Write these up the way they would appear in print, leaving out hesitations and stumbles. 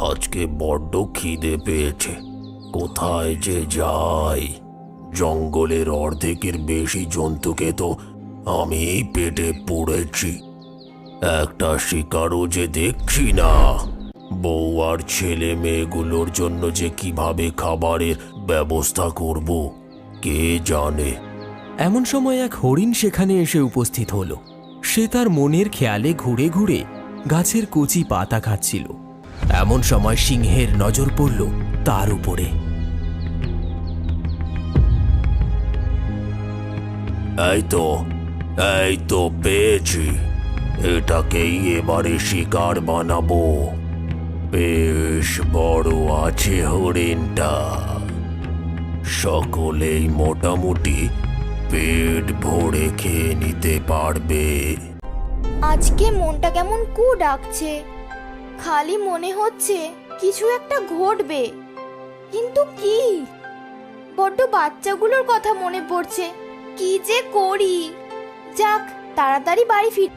আজকে বড্ড খিদে পেয়েছে। কোথায় যে যাই? জঙ্গলের অর্ধেকের বেশি জন্তুকে তো আমি পেটে পুড়েছি, একটা শিকারও যে দেখছি না। বউ আর ছেলে মেয়েগুলোর জন্য যে কিভাবে খাবারের ব্যবস্থা করব কে জানে। এমন সময় এক হরিণ সেখানে এসে উপস্থিত হলো। সে তার মনের খেয়ালে ঘুরে ঘুরে গাছের কচি পাতা খাচ্ছিল। এমন সময় সিংহের নজর পড়ল তার উপরে। এই তো পেয়েছি, এটাকেই এবারে শিকার বানাবো। বেশ বড় আছে হরিণটা, সকলেই মোটামুটি পেট ভরে খেয়ে নিতে পারবে। আজকে মনটা কেমন কু ডাকছে, খালি মনে হচ্ছে কিছু একটা ঘটবে, কিন্তু কি? বড্ড বাচ্চাগুলোর কথা মনে পড়ছে, কি যে করি। যাক, তাড়াতাড়ি বাড়ি ফির।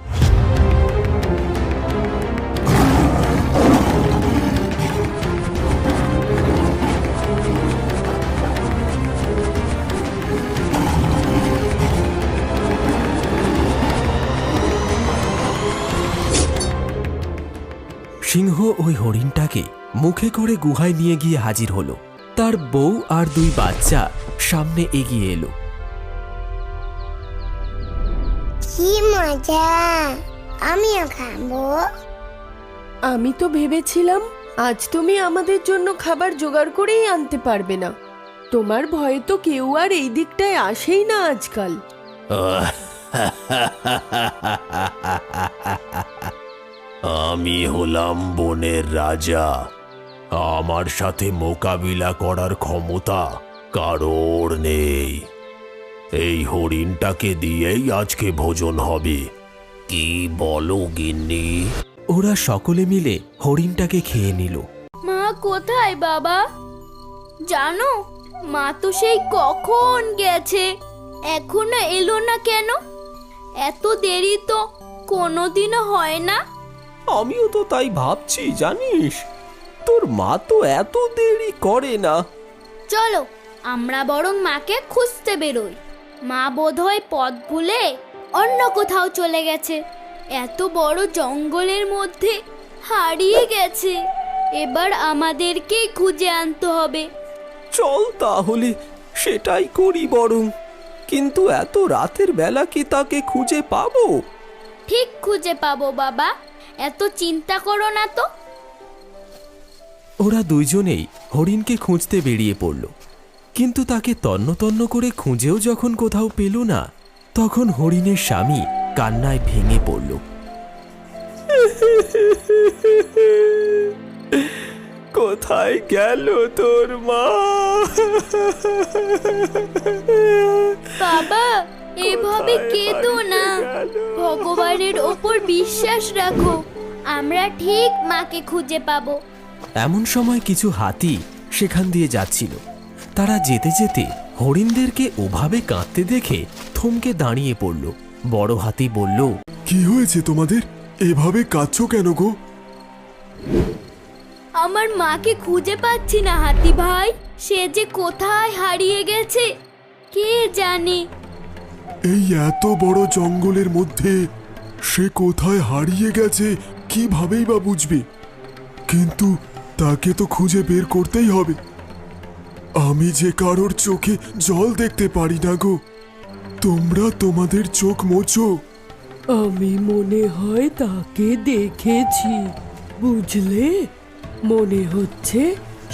সিংহ ওই হরিণটাকে মুখে করে গুহায় নিয়ে গিয়ে হাজির হলো। তার বউ আর দুই বাচ্চা সামনে এগিয়ে এলো। কি মজা, আমিও খাবো। আমি তো ভেবেছিলাম আজ তুমি আমাদের জন্য খাবার জোগাড় করেই আনতে পারবে না। তোমার ভয়ে তো কেউ আর এই দিকটায় আসেই না আজকাল। আমি হলাম বনের রাজা, আমার সাথে মোকাবিলা করার ক্ষমতা কারোর নেই। এই হরিণটাকে দিয়েই আজকে ভোজন হবে, কি বলো গিন্নি? ওরা সকলে মিলে হরিণটাকে খেয়ে নিল। মা কোথায় বাবা? জানো, মা তো সেই কখন গেছে, এখনো এলো না কেন? এত দেরি তো কোনোদিনও হয় না। আমিও তো তাই ভাবছি, জানিস, তোর মা তো এত দেরি করে না। চলো আমরা বরং মাকে খুঁজতে বেরোই। মা বোধহয় পথ ভুলে অন্য কোথাও চলে গেছে, এত বড় জঙ্গলের মধ্যে হারিয়ে গেছে। এবার আমাদেরকেই খুঁজে আনতে হবে। চল তাহলে সেটাই করি বরং, কিন্তু এত রাতের বেলা কি তাকে খুঁজে পাবো? ঠিক খুঁজে পাবো বাবা, এত চিন্তা করো না তো। ওরা দুইজনেই হরিণকে খুঁজতে বেরিয়ে পড়ল, কিন্তু তাকে তন্ন তন্ন করে খুঁজেও যখন কোথাও পেল না, তখন হরিণের স্বামী কান্নায় ভেঙে পড়ল। কোথায় গেল তোর মা? বাবা, এভাবে কেঁদো না, ভগবানের ওপর বিশ্বাস রাখো, আমরা ঠিক মাকে খুঁজে পাবো। এমন সময় কিছু হাতি সেখান দিয়ে যাচ্ছিল। তারা যেতে যেতে হরিণদেরকে ওভাবে কাঁদতে দেখে থমকে দাঁড়িয়ে পড়ল। বড় হাতি বলল, কি হয়েছে তোমাদের? এভাবে কাঁদছো কেন গো? আমার মাকে খুঁজে পাচ্ছি না হাতি ভাই, সে যে কোথায় হারিয়ে গেছে কে জানে। এই এত বড় জঙ্গলের মধ্যে সে কোথায় হারিয়ে গেছে কিভাবেই বা বুঝবে? কিন্তু তাকে তো খুঁজে বের করতেই হবে। আমি যে কারোর চোখে জল দেখতে পারি না গো, তোমরা তোমাদের চোখ মোছো। আমি মনে হয় তাকে দেখেছি, বুঝলে, মনে হচ্ছে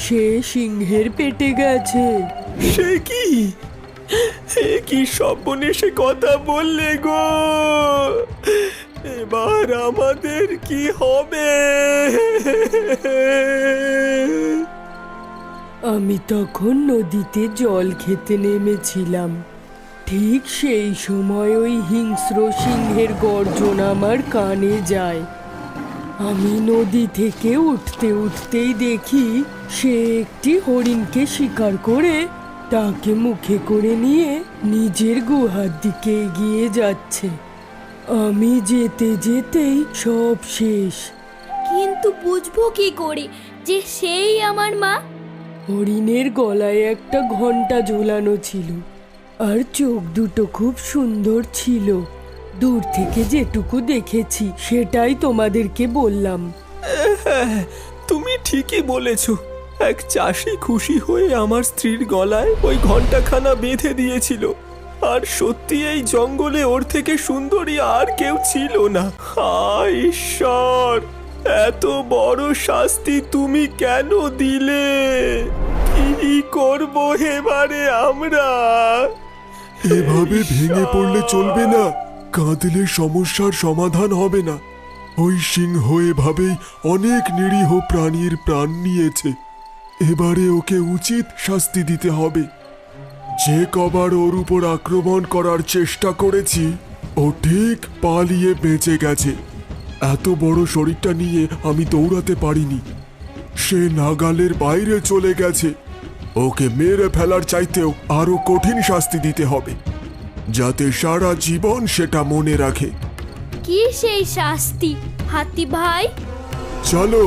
সে সিংহের পেটে গেছে। সে কি, কি সর্বনেশে কথা বললে গো? এবার আমাদের কি হবে? আমি তখন নদীতে জল খেতে নেমেছিলাম, ঠিক সেই সময় ওই হিংস্র সিংহের গর্জন আমার কানে যায়। আমি নদী থেকে উঠতে উঠতেই দেখি সে একটি হরিণকে শিকার করে তাকে মুখে করে নিয়ে নিজের গুহার দিকে এগিয়ে যাচ্ছে। আমি যেতে যেতেই সব শেষ। কিন্তু কিন্তু বুঝবো কি করে যে সেই আমার মা? হরিণের গলায় একটা ঘন্টা ঝোলানো ছিল, আর চোখ দুটো খুব সুন্দর ছিল। দূর থেকে যেটুকু দেখেছি সেটাই তোমাদেরকে বললাম। হ্যাঁ, তুমি ঠিকই বলেছ। এক চাষি খুশি হয়ে আমার স্ত্রীর গলায় ওই ঘণ্টাখানা বেঁধে দিয়েছিল, আর সত্যি এই জঙ্গলে ওর থেকে সুন্দরী আর কেউ ছিল না। হায় ঈশ্বর, এত বড় শাস্তি তুমি কেন দিলে? কি করব এবারে আমরা? এভাবে ভেঙে পড়লে চলবে না। কাঁদলে সমস্যার সমাধান হবে না। ওই সিংহ এভাবেই অনেক নিরীহ প্রাণীর প্রাণ নিয়েছে। এবারে ওকে উচিত শাস্তি দিতে হবে। যে কবার ওর উপর আক্রমণ করার চেষ্টা করেছি, ও ঠিক পালিয়ে বেঁচে গেছে। এত বড় শরীরটা নিয়ে আমি দৌড়াতে পারিনি। সে নাগালের বাইরে চলে গেছে। ওকে মেরে ফেলার চাইতেও আরো কঠিন শাস্তি দিতে হবে, যাতে সারা জীবন সেটা মনে রাখে। কি সেই শাস্তি হাতি ভাই? চলো,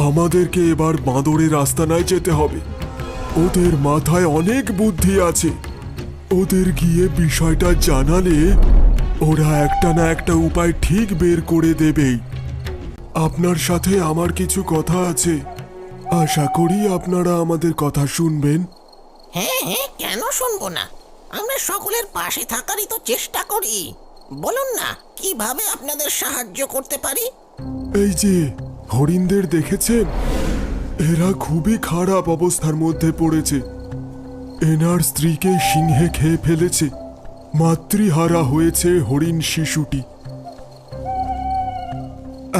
আমাদেরকে এবার বাঁদরের আস্তানায় যেতে হবে। ওদের মাথায় অনেক বুদ্ধি আছে। ওদের গিয়ে বিষয়টা জানালে ওরা একটা না একটা উপায় ঠিক বের করে দেবেই। আপনার সাথে আমার কিছু কথা আছে। আশা করি আপনারা আমাদের কথা শুনবেন। হ্যাঁ হ্যাঁ, কেন শুনবো না? আমরা সকলের পাশে থাকারই তো চেষ্টা করি। বলুন না, কিভাবে আপনাদের সাহায্য করতে পারি? এই যে হরিণদের দেখেছেন, এরা খুবই খারাপ অবস্থার মধ্যে পড়েছে। এনার স্ত্রীকে সিংহে খেয়ে ফেলেছে। মাতৃহারা হয়েছে হরিণ শিশুটি।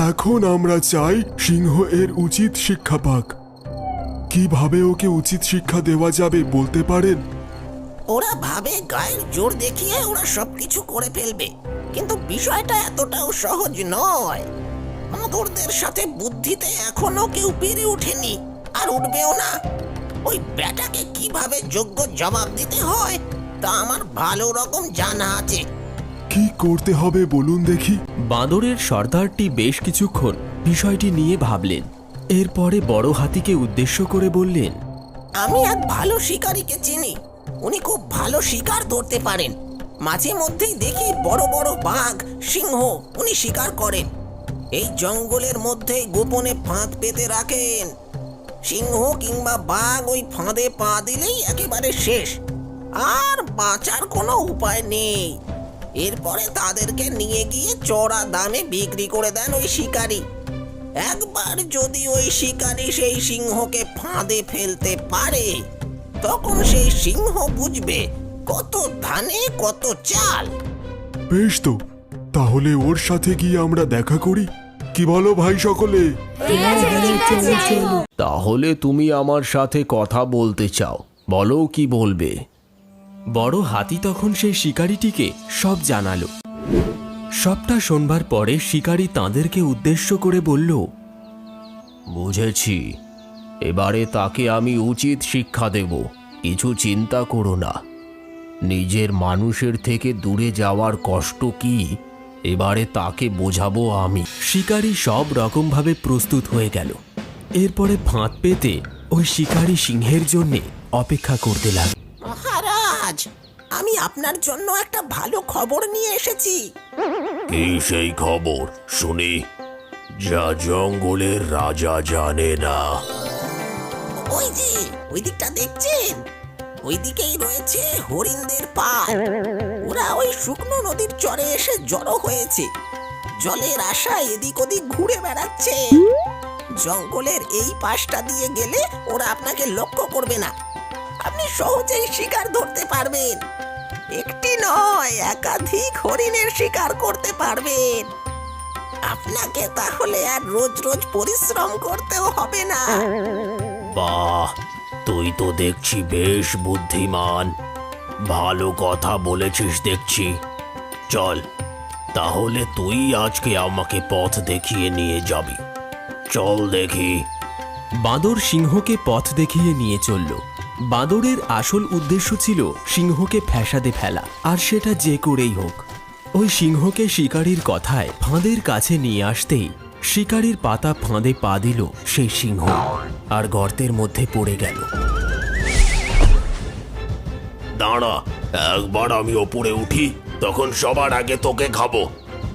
এখন আমরা চাই সিংহ এর উচিত শিক্ষা পাক। কিভাবে ওকে উচিত শিক্ষা দেওয়া যাবে বলতে পারেন? ওরা ভাবে গায়ের জোর দেখিয়ে ওরা সবকিছু করে ফেলবে, কিন্তু বিষয়টা এতটাও সহজ নয়। বাঁদরদের সাথে বুদ্ধিতে এখনো কেউ পেরে ওঠেনি, আর উঠবেও না। ওই ব্যাটাকে কিভাবে যোগ্য জবাব দিতে হয় তা আমার ভালো রকম জানা আছে। কি করতে হবে বলুন দেখি। বাঁদরের সর্দারটি বেশ কিছুক্ষণ বিষয়টি নিয়ে ভাবলেন। এরপরে বড় হাতিকে উদ্দেশ্য করে বললেন, আমি এক ভালো শিকারীকে চিনি। উনি খুব ভালো শিকার ধরতে পারেন। মাঝে মধ্যেই দেখি বড় বড় বাঘ, সিংহ উনি শিকার করেন। এই জঙ্গলের মধ্যে গোপনে ফাঁদ পেতে রাখেন। সিংহ কিংবা বাঘ ওই ফাঁদে পা দিলেই একেবারে শেষ, আর বাঁচার কোনো উপায় নেই। এরপরে তাদেরকে নিয়ে গিয়ে চড়া দামে বিক্রি করে দেন ওই শিকারী। একবার যদি ওই শিকারী সেই সিংহকে ফাঁদে ফেলতে পারে, তখন সেই সিংহ বুঝবে কত ধানে কত চাল। বেশ তো, তাহলে ওর সাথে গিয়ে আমরা দেখা করি। কি বলো ভাই সকলে? তাহলে তুমি আমার সাথে কথা বলতে চাও, বলো কি বলবে? বড় হাতি তখন সেই শিকারীটিকে সব জানালো। সবটা শোনবার পরে শিকারী তাঁদেরকে উদ্দেশ্য করে বলল, বুঝেছি, এবারে তাকে আমি উচিত শিক্ষা দেব। কিছু চিন্তা করো না। নিজের মানুষের থেকে দূরে যাওয়ার কষ্ট কি, এবারে তাকে বোঝাবো আমি। শিকারী সব রকমভাবে প্রস্তুত হয়ে গেল। এরপরে ফাঁদ পেতে ওই শিকারী সিংহের জন্যে অপেক্ষা করতে লাগল। মহারাজ, আমি আপনার জন্য একটা ভালো খবর নিয়ে এসেছি। কি সেই খবর শুনি, যা জঙ্গলের রাজা জানে না? ওই যে ওই দিকটা দেখছেন, ওই দিকেই রয়েছে হরিণদের পাড়। ওরা ওই শুকনো নদীর চরে এসে জড়ো হয়েছে। জলের আশায় এদিক ওদিক ঘুরে বেড়াচ্ছে। জঙ্গলের এই পাশটা দিয়ে গেলে ওরা আপনাকে লক্ষ্য করবে না। আপনি সহজেই শিকার ধরতে পারবেন। একটি নয়, একাধিক হরিণের শিকার করতে পারবেন। আপনাকে তাহলে আর রোজ রোজ পরিশ্রম করতেও হবে না। বাহ, তুই তো দেখছি বেশ বুদ্ধিমান। ভালো কথা বলেছিস দেখছি। চল, তাহলে তুই আজকে আমাকে পথ দেখিয়ে নিয়ে যাবি। চল দেখি। বাঁদর সিংহকে পথ দেখিয়ে নিয়ে চলল। বাঁদরের আসল উদ্দেশ্য ছিল সিংহকে ফ্যাসাদে ফেলা, আর সেটা যে করেই হোক। ওই সিংহকে শিকারীর কথায় ফাঁদের কাছে নিয়ে আসতেই শিকারির পাতা ফাঁদে পা দিল সেই সিংহ আর গর্তের মধ্যে পড়ে গেল। দাঁড়া, একবার আমি ওপরে উঠি, তখন সবার আগে তোকে খাবো।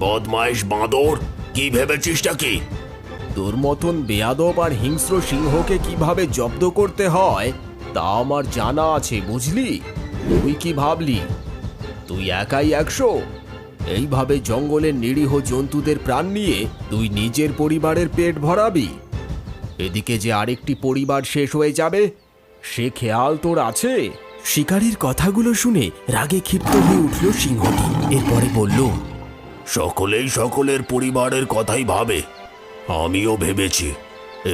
বদমাইশ বাঁদর, কি ভেবেছিসটা কি? তোর মতন বেয়াদব আর হিংস্র সিংহকে কিভাবে জব্দ করতে হয় তা আমার জানা আছে, বুঝলি? তুই কি ভাবলি তুই একাই 100? এইভাবে জঙ্গলের নিরীহ জন্তুদের প্রাণ নিয়ে তুই নিজের পরিবারের পেট ভরাবি? এদিকে যে আরেকটি পরিবার শেষ হয়ে যাবে, সে খেয়াল তোর আছে? শিকারীর কথাগুলো শুনে রাগে ক্ষিপ্ত হয়ে উঠল সিংহটি। এরপরে বলল, সকলেই সকলের পরিবারের কথাই ভাবে, আমিও ভেবেছি।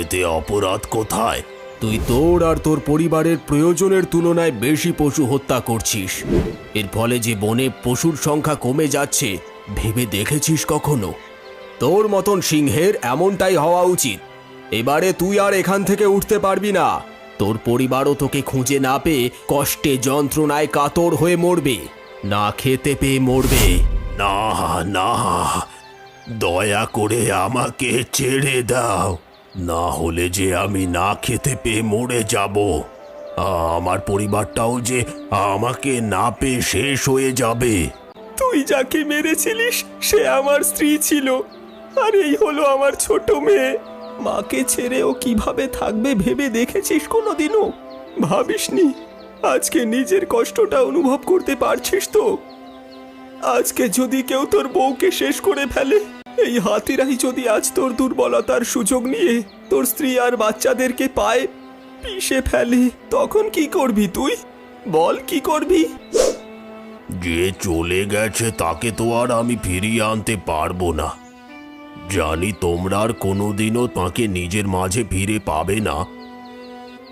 এতে অপরাধ কোথায়? তুই তোর আর তোর পরিবারের প্রয়োজনের তুলনায় বেশি পশু হত্যা করছিস। এর ফলে যে বনে পশুর সংখ্যা কমে যাচ্ছে, ভেবে দেখেছিস কখনো? তোর মতন সিংহের এমনটাই হওয়া উচিত। এবারে তুই আর এখান থেকে উঠতে পারবি না। তোর পরিবারও তোকে খুঁজে না পেয়ে কষ্টে যন্ত্রণায় কাতর হয়ে মরবে, না খেতে পেয়ে মরবে। না না, দয়া করে আমাকে ছেড়ে দাও, না হলে যে আমি না খেতে পেয়ে মরে যাব। আমার পরিবারটাও যে আমাকে না পেয়ে শেষ হয়ে যাবে। তুই যাকে মেরেছিলিস সে আমার স্ত্রী ছিল, আর এই হলো আমার ছোট মেয়ে। মাকে ছেড়ে ও কিভাবে থাকবে ভেবে দেখেছিস কোনোদিনও? ভাবিসনি আজকে নিজের কষ্টটা অনুভব করতে পারছিস তো? আজকে যদি কেউ তোর বউকে শেষ করে ফেলে, এই হাতিরাই যদি আজ তোর দুর্বলতার সুযোগ নিয়ে তোর স্ত্রী আর বাচ্চাদেরকে পায়ে পিষে ফেলে, তখন কি করবি তুই? বল, কি করবি? যে চলে গেছে তাকে তো আর আমি ফিরিয়ে আনতে পারবো না। জানি তোমরা আর কোনোদিনও তাকে নিজের মাঝে ফিরে পাবে না,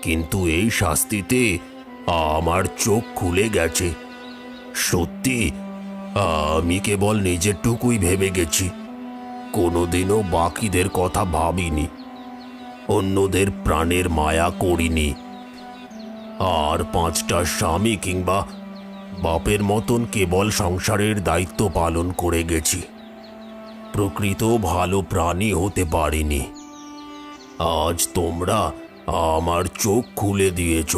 কিন্তু এই শাস্তিতে আমার চোখ খুলে গেছে। সত্যি, আমি কেবল নিজেরটুকুই ভেবে গেছি, কোনোদিনও বাকিদের কথা ভাবিনি, অন্যদের প্রাণের মায়া করিনি। আর 5টা স্বামী কিংবা বাপের মতন কেবল সংসারের দায়িত্ব পালন করে গেছি, প্রকৃত ভালো প্রাণী হতে পারিনি। আজ তোমরা আমার চোখ খুলে দিয়েছ,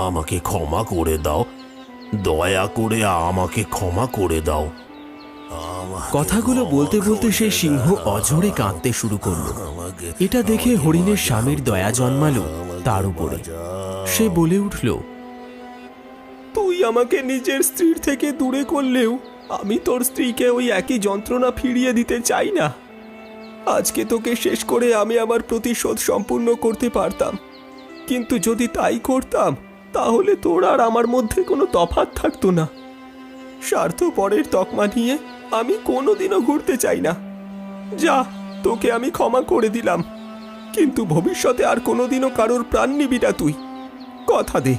আমাকে ক্ষমা করে দাও, দয়া করে আমাকে ক্ষমা করে দাও। কথাগুলো বলতে বলতে সেই সিংহ অঝরে কাঁদতে শুরু করলো। এটা দেখে হরিণের স্বামীর দয়া জন্মালো তার উপরে। সে বলে উঠল, তুই আমাকে নিজের স্ত্রীর থেকে দূরে করলেও আমি তোর স্ত্রীকে ওই একই যন্ত্রণা ফিরিয়ে দিতে চাই না। আজকে তোকে শেষ করে আমি আমার প্রতিশোধ সম্পূর্ণ করতে পারতাম, কিন্তু যদি তাই করতাম তাহলে তোর আর আমার মধ্যে কোনো তফাৎ থাকতো না। স্বার্থপরের তকমা নিয়ে আমি কোনোদিনও ঘুরতে চাই না। যা, তোকে আমি ক্ষমা করে দিলাম, কিন্তু ভবিষ্যতে আর কোনোদিনও কারোর প্রাণ নিবি না তুই। কথা দে।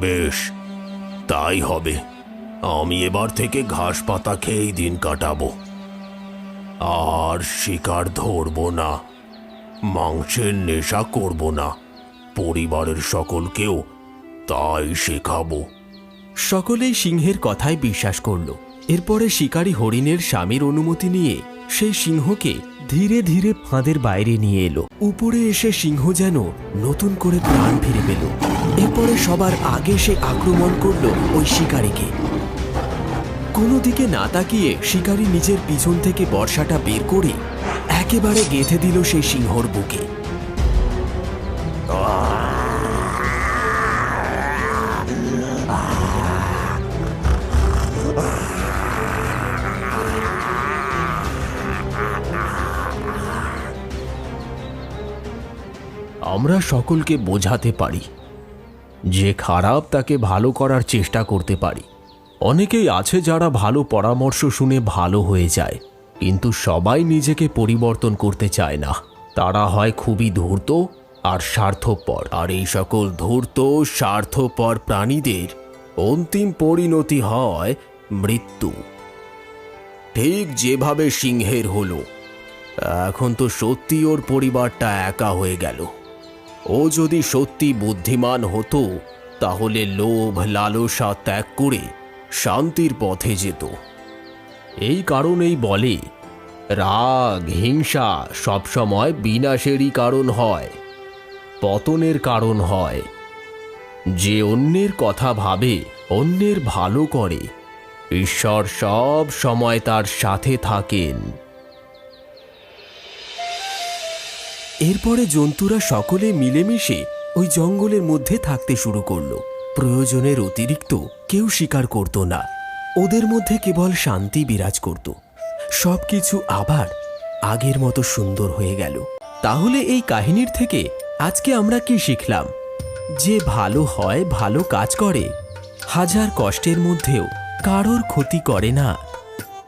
বেশ, তাই হবে। আমি এবার থেকে ঘাস পাতা খেয়েই দিন কাটাবো, আর শিকার ধরবো না, মাংসের নেশা করব না। পরিবারের সকলকেও তাই শেখাবো। সকলেই সিংহের কথায় বিশ্বাস করল। এরপরে শিকারী হরিণের স্বামীর অনুমতি নিয়ে সেই সিংহকে ধীরে ধীরে ফাঁদের বাইরে নিয়ে এলো। উপরে এসে সিংহ যেন নতুন করে প্রাণ ফিরে পেল। এরপরে সবার আগে সে আক্রমণ করলো ওই শিকারীকে। কোনো দিকে না তাকিয়ে শিকারী নিজের পিছন থেকে বর্ষাটা বের করে একেবারে গেঁথে দিল সেই সিংহর বুকে। আমরা সকলকে বোঝাতে পারি, যে খারাপ তাকে ভালো করার চেষ্টা করতে পারি। অনেকেই আছে যারা ভালো পরামর্শ শুনে ভালো হয়ে যায়, কিন্তু সবাই নিজেকে পরিবর্তন করতে চায় না। তারা হয় খুবই ধূর্ত আর স্বার্থপর, আর এই সকল ধূর্ত স্বার্থপর প্রাণীদের অন্তিম পরিণতি হয় মৃত্যু। ঠিক যেভাবে সিংহের হলো। এখন তো সত্যি ওর পরিবারটা একা হয়ে গেল। ও যদি সত্যি বুদ্ধিমান হতো তাহলে লোভ লালসা ত্যাগ করে শান্তির পথে যেত। এই কারণেই বলে, রাগ হিংসা সবসময় বিনাশেরই কারণ হয়, পতনের কারণ হয়। যে অন্যের কথা ভাবে, অন্যের ভালো করে, ঈশ্বর সব সময় তার সাথে থাকেন। এরপরে জন্তুরা সকলে মিলেমিশে ওই জঙ্গলের মধ্যে থাকতে শুরু করলো। প্রয়োজনের অতিরিক্ত কেউ শিকার করত না। ওদের মধ্যে কেবল শান্তি বিরাজ করত। সবকিছু আবার আগের মতো সুন্দর হয়ে গেল। তাহলে এই কাহিনীর থেকে আজকে আমরা কি শিখলাম? যে ভালো হয়, ভালো কাজ করে, হাজার কষ্টের মধ্যেও কারোর ক্ষতি করে না,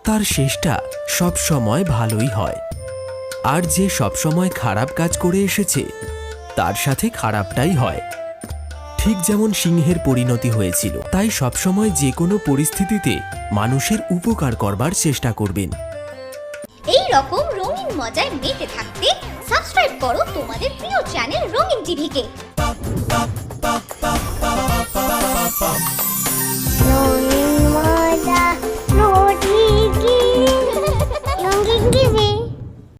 তার শেষটা সব সময় ভালোই হয়। আর যে সবসময় খারাপ কাজ করে এসেছে, তার সাথে খারাপটাই হয়। ঠিক যেমন সিংহের পরিণতি হয়েছিল। তাই সবসময় যে কোনো পরিস্থিতিতে মানুষের উপকার করবার চেষ্টা করবেন। এই রকম রঙিন মজায় মেতে থাকতে সাবস্ক্রাইব করো তোমাদের প্রিয় চ্যানেল রঙিন টিভিকে।